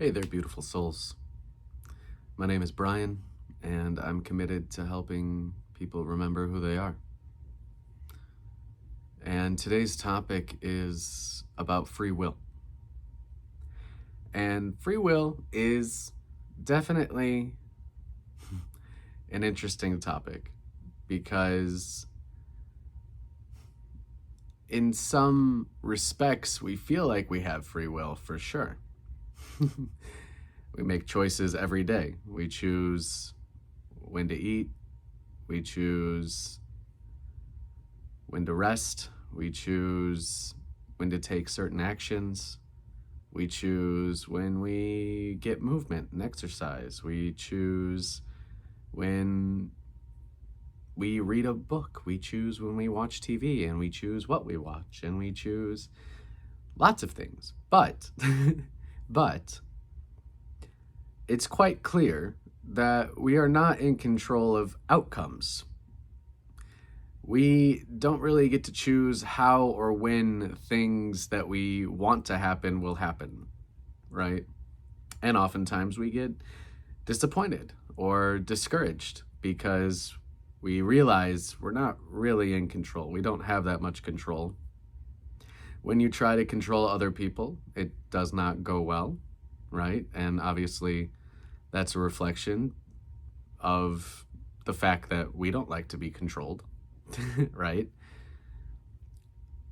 Hey there, beautiful souls. My name is Brian, and I'm committed to helping people remember who they are. And today's topic is about free will. And free will is definitely an interesting topic because, in some respects, we feel like we have free will for sure. We make choices every day. We choose when to eat, we choose when to rest, we choose when to take certain actions, we choose when we get movement and exercise, we choose when we read a book, we choose when we watch TV, and we choose what we watch, and we choose lots of things. But it's quite clear that we are not in control of outcomes. We don't really get to choose how or when things that we want to happen will happen, right? And oftentimes we get disappointed or discouraged because we realize we're not really in control. We don't have that much control. When you try to control other people, it does not go well, right? And obviously, that's a reflection of the fact that we don't like to be controlled, right?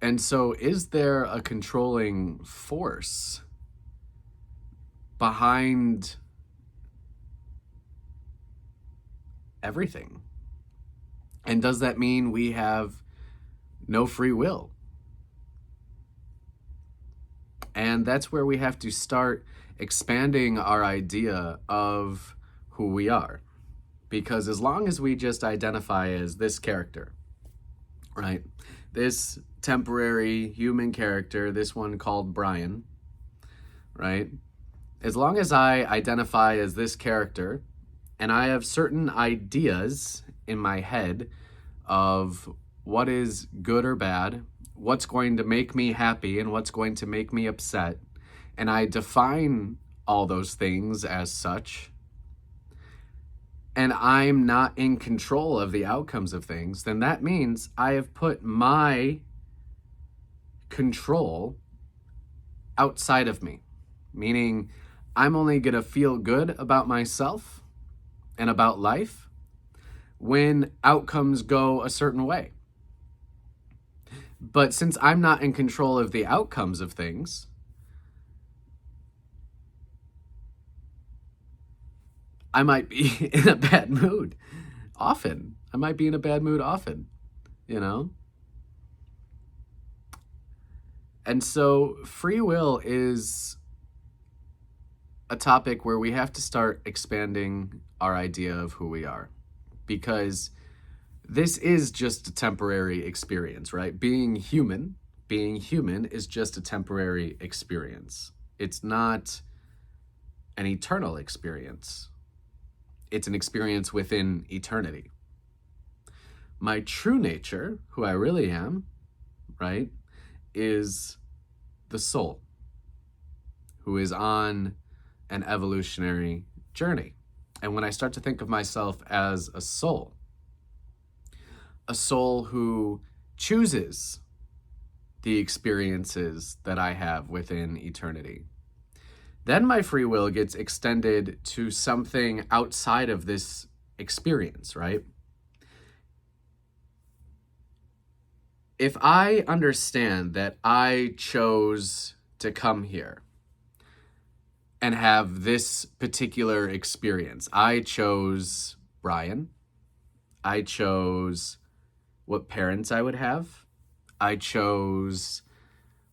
And so, is there a controlling force behind everything? And does that mean we have no free will? And that's where we have to start expanding our idea of who we are. Because as long as we just identify as this character, right? This temporary human character, this one called Brian, right? As long as I identify as this character and I have certain ideas in my head of what is good or bad, what's going to make me happy and what's going to make me upset, and I define all those things as such, and I'm not in control of the outcomes of things, then that means I have put my control outside of me. Meaning, I'm only going to feel good about myself and about life when outcomes go a certain way. But since I'm not in control of the outcomes of things, I might be in a bad mood often. I might be in a bad mood often, you know? And so free will is a topic where we have to start expanding our idea of who we are, because this is just a temporary experience, right? Being human is just a temporary experience. It's not an eternal experience. It's an experience within eternity. My true nature, who I really am, right, is the soul, who is on an evolutionary journey. And when I start to think of myself as a soul who chooses the experiences that I have within eternity, then my free will gets extended to something outside of this experience, right? If I understand that I chose to come here and have this particular experience, I chose Brian, I chose what parents I would have, I chose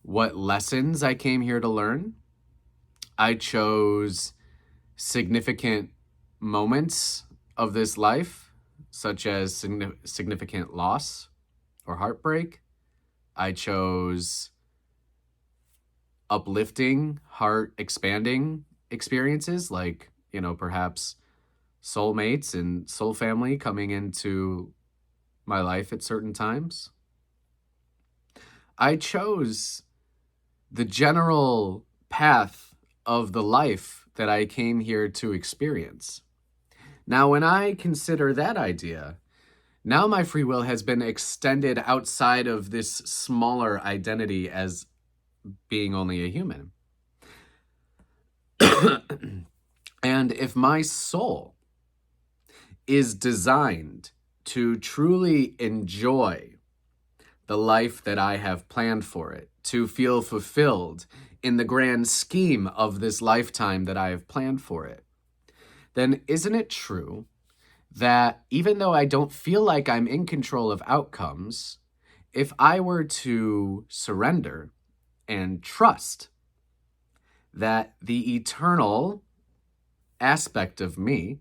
what lessons I came here to learn, I chose significant moments of this life, such as significant loss or heartbreak. I chose uplifting, heart expanding experiences like, perhaps soulmates and soul family coming into my life at certain times. I chose the general path of the life that I came here to experience. Now, when I consider that idea, now my free will has been extended outside of this smaller identity as being only a human. And if my soul is designed to truly enjoy the life that I have planned for it, to feel fulfilled in the grand scheme of this lifetime that I have planned for it, then isn't it true that even though I don't feel like I'm in control of outcomes, if I were to surrender and trust that the eternal aspect of me,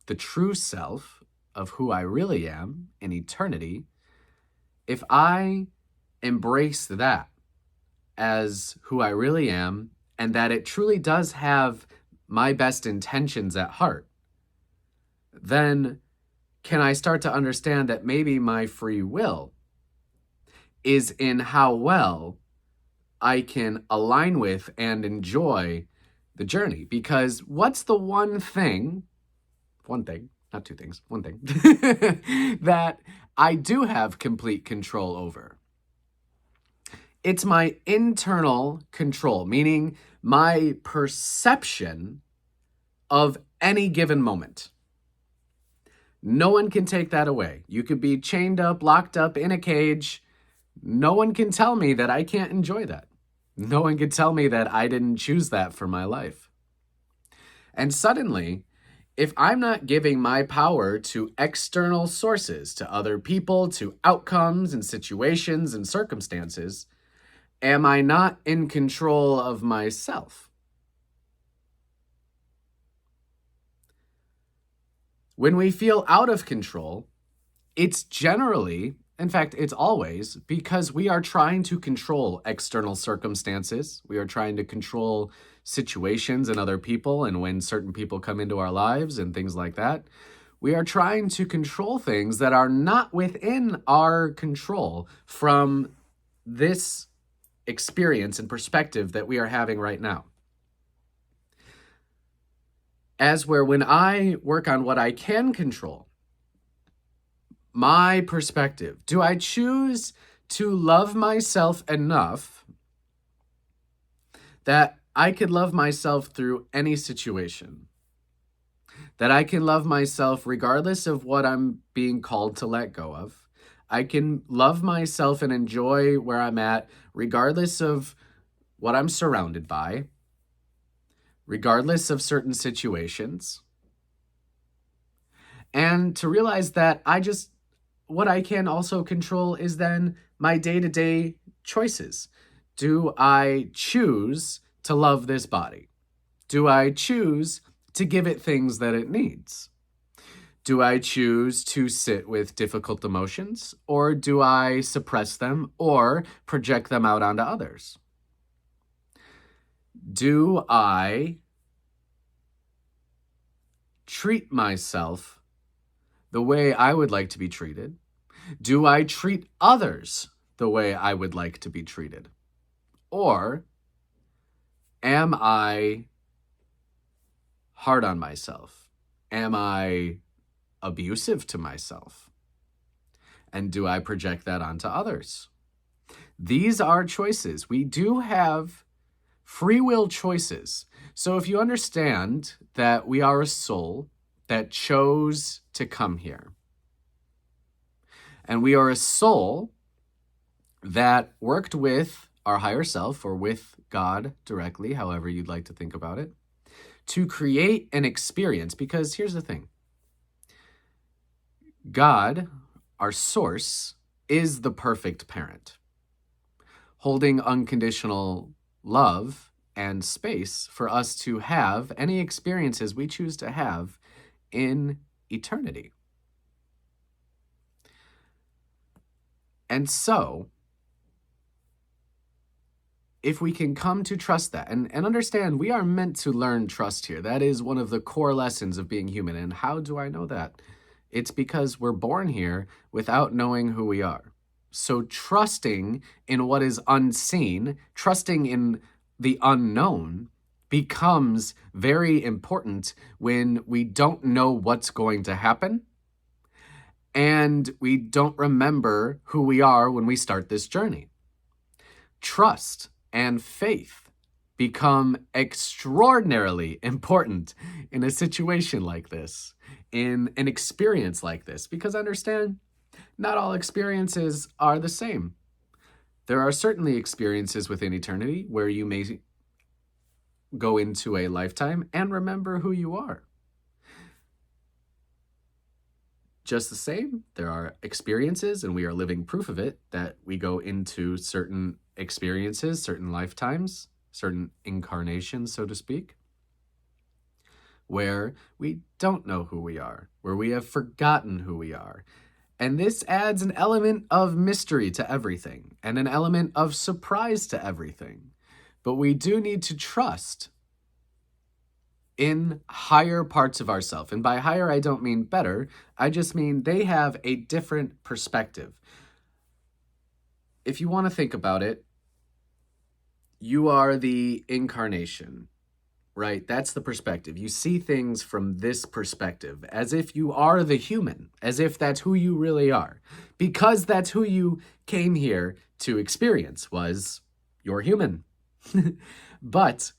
the true self of who I really am in eternity, if I embrace that as who I really am, and that it truly does have my best intentions at heart, then can I start to understand that maybe my free will is in how well I can align with and enjoy the journey. Because what's the one thing, not two things, one thing, that I do have complete control over? It's my internal control, meaning my perception of any given moment. No one can take that away. You could be chained up, locked up in a cage. No one can tell me that I can't enjoy that. No one can tell me that I didn't choose that for my life. And suddenly, if I'm not giving my power to external sources, to other people, to outcomes and situations and circumstances, am I not in control of myself? When we feel out of control, it's generally, in fact, it's always because we are trying to control external circumstances. We are trying to control situations and other people, and when certain people come into our lives and things like that. We are trying to control things that are not within our control from this experience and perspective that we are having right now. As where when I work on what I can control, my perspective, do I choose to love myself enough that I could love myself through any situation? That I can love myself regardless of what I'm being called to let go of. I can love myself and enjoy where I'm at regardless of what I'm surrounded by, regardless of certain situations. And to realize that what I can also control is then my day-to-day choices. Do I choose to love this body? Do I choose to give it things that it needs? Do I choose to sit with difficult emotions, or do I suppress them or project them out onto others? Do I treat myself the way I would like to be treated? Do I treat others the way I would like to be treated? Or am I hard on myself? Am I abusive to myself? And do I project that onto others? These are choices. We do have free will choices. So if you understand that we are a soul that chose to come here, and we are a soul that worked with our higher self or with God directly, however you'd like to think about it, to create an experience. Because here's the thing. God, our source, is the perfect parent, holding unconditional love and space for us to have any experiences we choose to have in eternity. And so, if we can come to trust that and understand we are meant to learn trust here. That is one of the core lessons of being human. And how do I know that? It's because we're born here without knowing who we are. So trusting in what is unseen, trusting in the unknown, becomes very important when we don't know what's going to happen and we don't remember who we are when we start this journey. Trust and faith become extraordinarily important in a situation like this, in an experience like this, because understand, not all experiences are the same. There are certainly experiences within eternity where you may go into a lifetime and remember who you are. Just the same, there are experiences, and we are living proof of it, that we go into certain experiences, certain lifetimes, certain incarnations, so to speak, where we don't know who we are, where we have forgotten who we are. And this adds an element of mystery to everything and an element of surprise to everything. But we do need to trust in higher parts of ourselves. And by higher, I don't mean better. I just mean they have a different perspective. If you want to think about it, you are the incarnation, right? That's the perspective. You see things from this perspective, as if you are the human, as if that's who you really are, because that's who you came here to experience, was you're human. But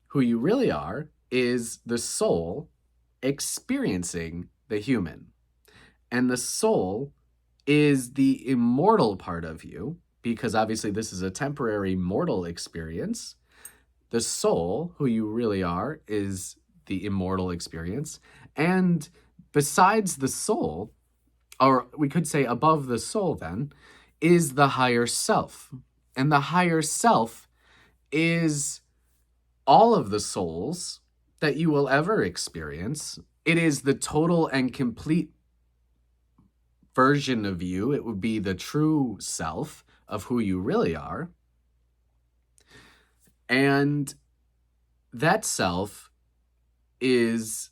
who you really are is the soul experiencing the human. And the soul is the immortal part of you, because obviously this is a temporary mortal experience. The soul, who you really are, is the immortal experience. And besides the soul, or we could say above the soul then, is the higher self. And the higher self is all of the souls that you will ever experience. It is the total and complete version of you. It would be the true self of who you really are. And that self is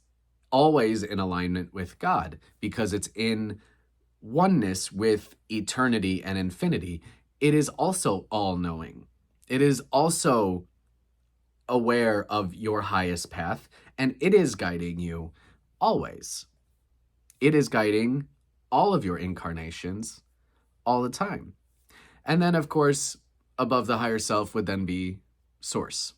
always in alignment with God, because it's in oneness with eternity and infinity. It is also all-knowing. It is also aware of your highest path, and it is guiding you always. It is guiding all of your incarnations all the time. And then, of course, above the higher self would then be Source.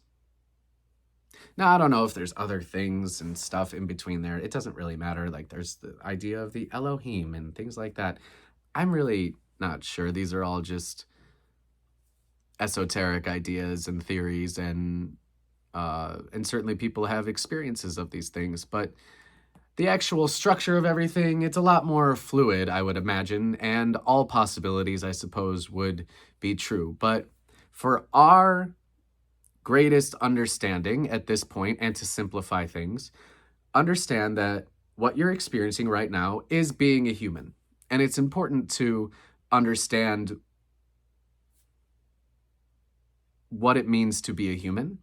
Now, I don't know if there's other things and stuff in between there. It doesn't really matter. Like, there's the idea of the Elohim and things like that. I'm really not sure. These are all just esoteric ideas and theories, and certainly people have experiences of these things. But the actual structure of everything, it's a lot more fluid, I would imagine, and all possibilities, I suppose, would be true. But for our greatest understanding at this point, and to simplify things, understand that what you're experiencing right now is being a human. And it's important to understand what it means to be a human,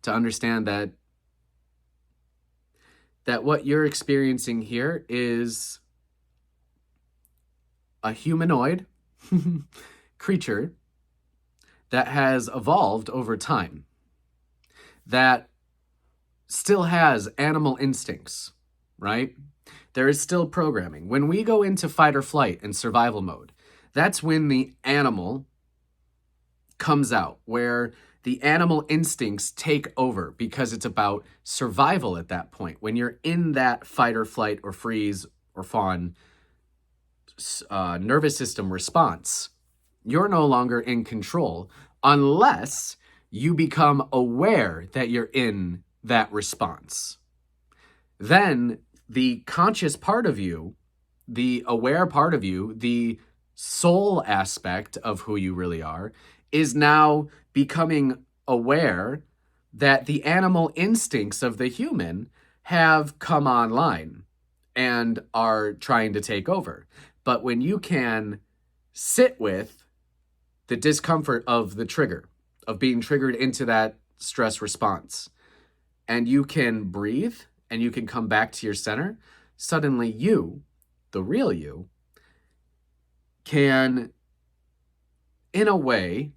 to understand that what you're experiencing here is a humanoid creature that has evolved over time, that still has animal instincts, right? There is still programming. When we go into fight or flight and survival mode, that's when the animal comes out, where the animal instincts take over, because it's about survival at that point. When you're in that fight or flight or freeze or fawn nervous system response, you're no longer in control unless you become aware that you're in that response. Then the conscious part of you, the aware part of you, the soul aspect of who you really are, is now becoming aware that the animal instincts of the human have come online and are trying to take over. But when you can sit with the discomfort of the trigger, of being triggered into that stress response, and you can breathe and you can come back to your center, suddenly you, the real you, can, in a way,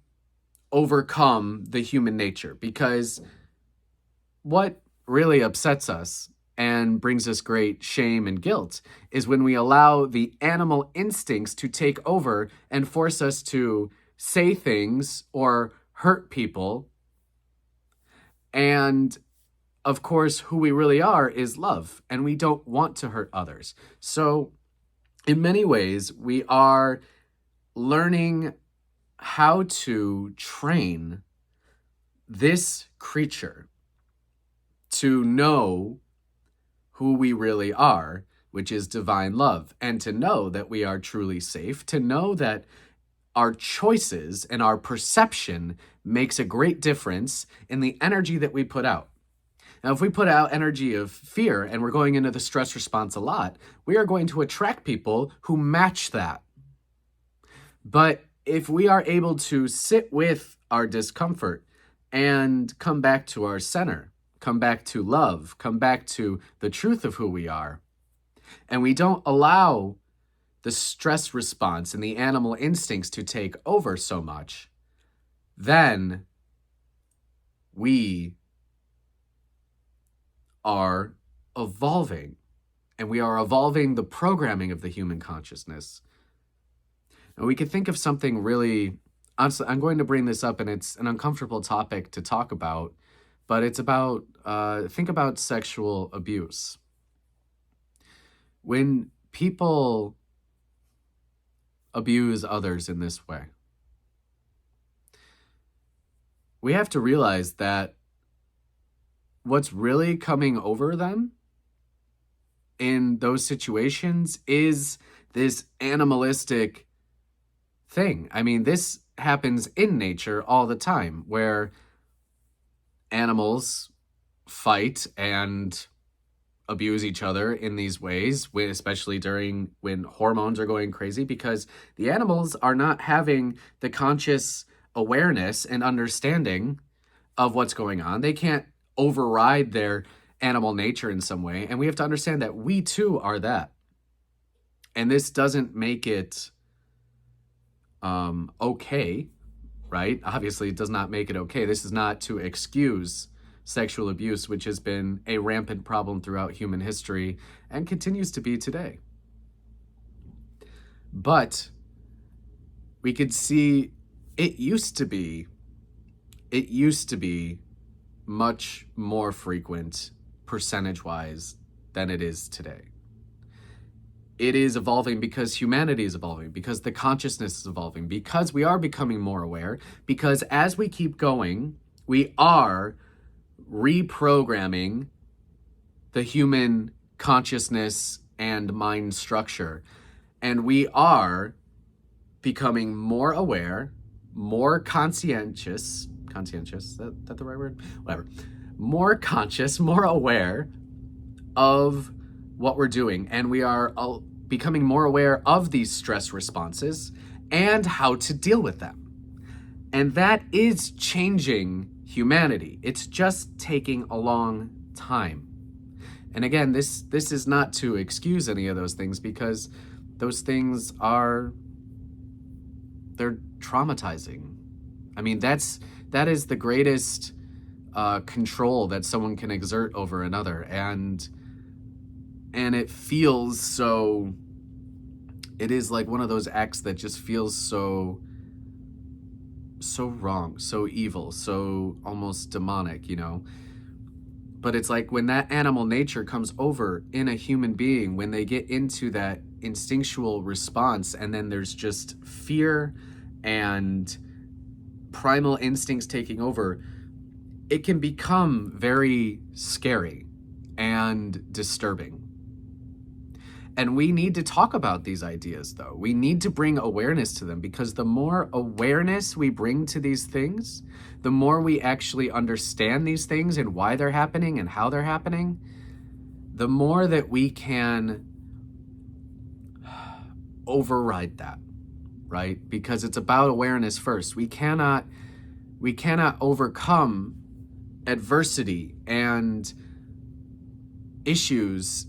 overcome the human nature. Because what really upsets us and brings us great shame and guilt is when we allow the animal instincts to take over and force us to say things or hurt people. And of course, who we really are is love, and we don't want to hurt others. So, in many ways, we are learning how to train this creature to know who we really are, which is divine love, and to know that we are truly safe, to know that our choices and our perception makes a great difference in the energy that we put out. Now, if we put out energy of fear and we're going into the stress response a lot, we are going to attract people who match that. But if we are able to sit with our discomfort and come back to our center, come back to love, come back to the truth of who we are, and we don't allow the stress response and the animal instincts to take over so much, then we are evolving, and we are evolving the programming of the human consciousness. And we could think of something really, honestly, I'm going to bring this up, and it's an uncomfortable topic to talk about, but it's about, think about sexual abuse. When people abuse others in this way, we have to realize that what's really coming over them in those situations is this animalistic thing. I mean, this happens in nature all the time, where animals fight and abuse each other in these ways, especially during when hormones are going crazy, because the animals are not having the conscious awareness and understanding of what's going on. They can't override their animal nature in some way, and we have to understand that we too are that. And this doesn't make it okay, right? Obviously, it does not make it okay. This is not to excuse sexual abuse, which has been a rampant problem throughout human history and continues to be today. But we could see it used to be much more frequent percentage-wise than it is today. It is evolving because humanity is evolving, because the consciousness is evolving, because we are becoming more aware, because as we keep going, we are reprogramming the human consciousness and mind structure. And we are becoming more aware, more conscientious, is that the right word? Whatever. More conscious, more aware of what we're doing. And we are becoming more aware of these stress responses and how to deal with them. And that is changing humanity. It's just taking a long time. And again, this is not to excuse any of those things, because those things they're traumatizing. I mean, that is the greatest control that someone can exert over another, and it feels so. It is like one of those acts that just feels so wrong, so evil, so almost demonic, you know. But it's like when that animal nature comes over in a human being, when they get into that instinctual response, and then there's just fear and primal instincts taking over, it can become very scary and disturbing. And we need to talk about these ideas, though. We need to bring awareness to them, because the more awareness we bring to these things, the more we actually understand these things and why they're happening and how they're happening, the more that we can override that, right? Because it's about awareness first. We cannot overcome adversity and issues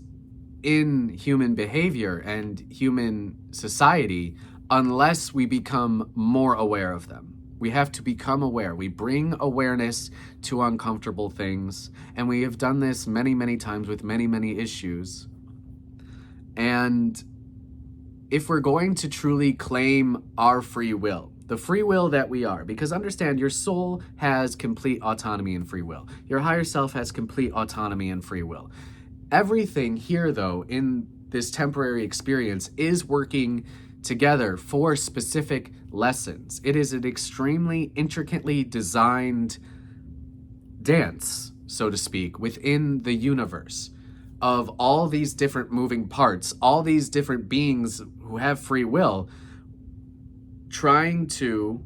in human behavior and human society unless we become more aware of them. We have to become aware. We bring awareness to uncomfortable things, and we have done this many, many times with many, many issues. And if we're going to truly claim our free will, the free will that we are, because understand, your soul has complete autonomy and free will. Your higher self has complete autonomy and free will. Everything here, though, in this temporary experience is working together for specific lessons. It is an extremely intricately designed dance, so to speak, within the universe of all these different moving parts, all these different beings who have free will, trying to,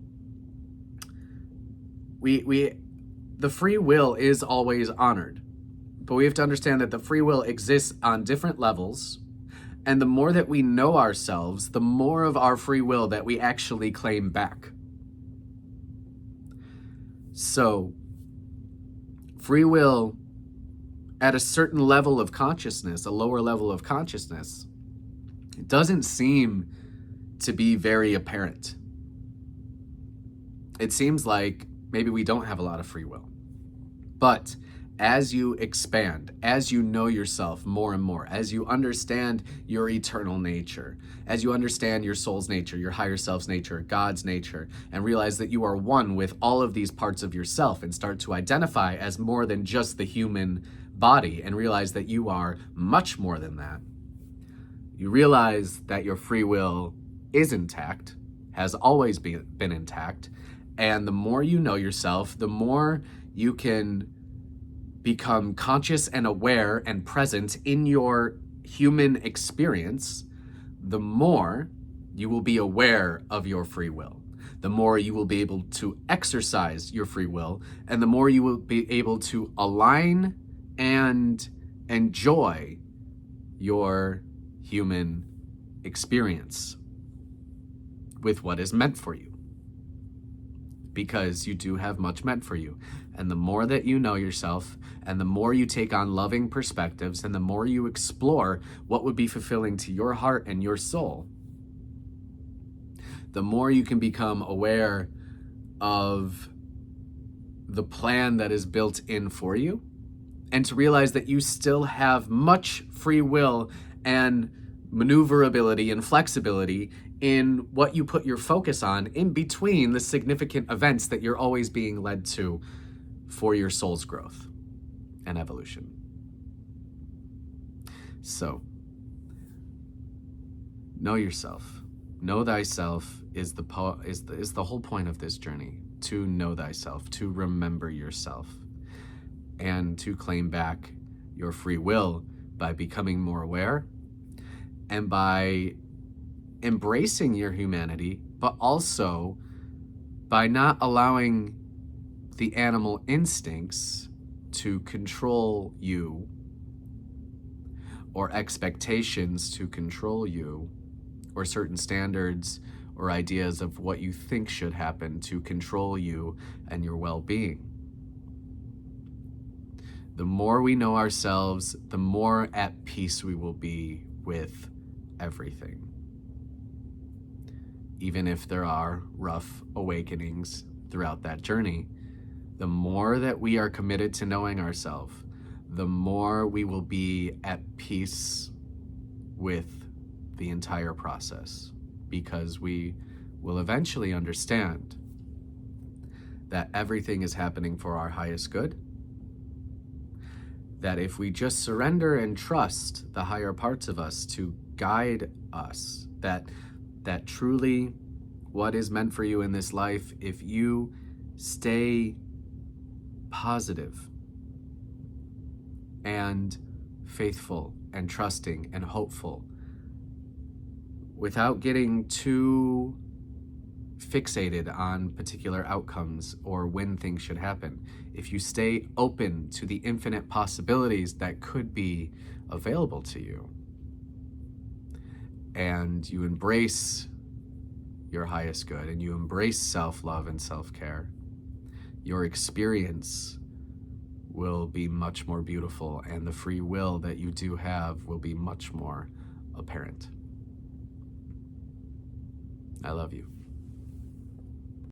the free will is always honored, but we have to understand that the free will exists on different levels, and the more that we know ourselves, the more of our free will that we actually claim back. So, free will at a certain level of consciousness, a lower level of consciousness, it doesn't seem to be very apparent. It seems like maybe we don't have a lot of free will. But as you expand, as you know yourself more and more, as you understand your eternal nature, as you understand your soul's nature, your higher self's nature, God's nature, and realize that you are one with all of these parts of yourself and start to identify as more than just the human body and realize that you are much more than that, you realize that your free will is intact, has always been intact, and the more you know yourself, the more you can become conscious and aware and present in your human experience, the more you will be aware of your free will. The more you will be able to exercise your free will, and the more you will be able to align and enjoy your human experience with what is meant for you. Because you do have much meant for you. And the more that you know yourself, and the more you take on loving perspectives, and the more you explore what would be fulfilling to your heart and your soul, the more you can become aware of the plan that is built in for you, and to realize that you still have much free will and maneuverability and flexibility in what you put your focus on in between the significant events that you're always being led to for your soul's growth and evolution. So, know yourself. Know thyself is the whole point of this journey. To know thyself, to remember yourself, and to claim back your free will by becoming more aware and by embracing your humanity, but also by not allowing the animal instincts to control you, or expectations to control you, or certain standards or ideas of what you think should happen to control you and your well-being. The more we know ourselves, the more at peace we will be with everything. Even if there are rough awakenings throughout that journey, the more that we are committed to knowing ourselves, the more we will be at peace with the entire process, because we will eventually understand that everything is happening for our highest good, that if we just surrender and trust the higher parts of us to guide us, that truly what is meant for you in this life, if you stay positive and faithful and trusting and hopeful, without getting too fixated on particular outcomes or when things should happen, if you stay open to the infinite possibilities that could be available to you, and you embrace your highest good, and you embrace self-love and self-care, your experience will be much more beautiful, and the free will that you do have will be much more apparent. I love you.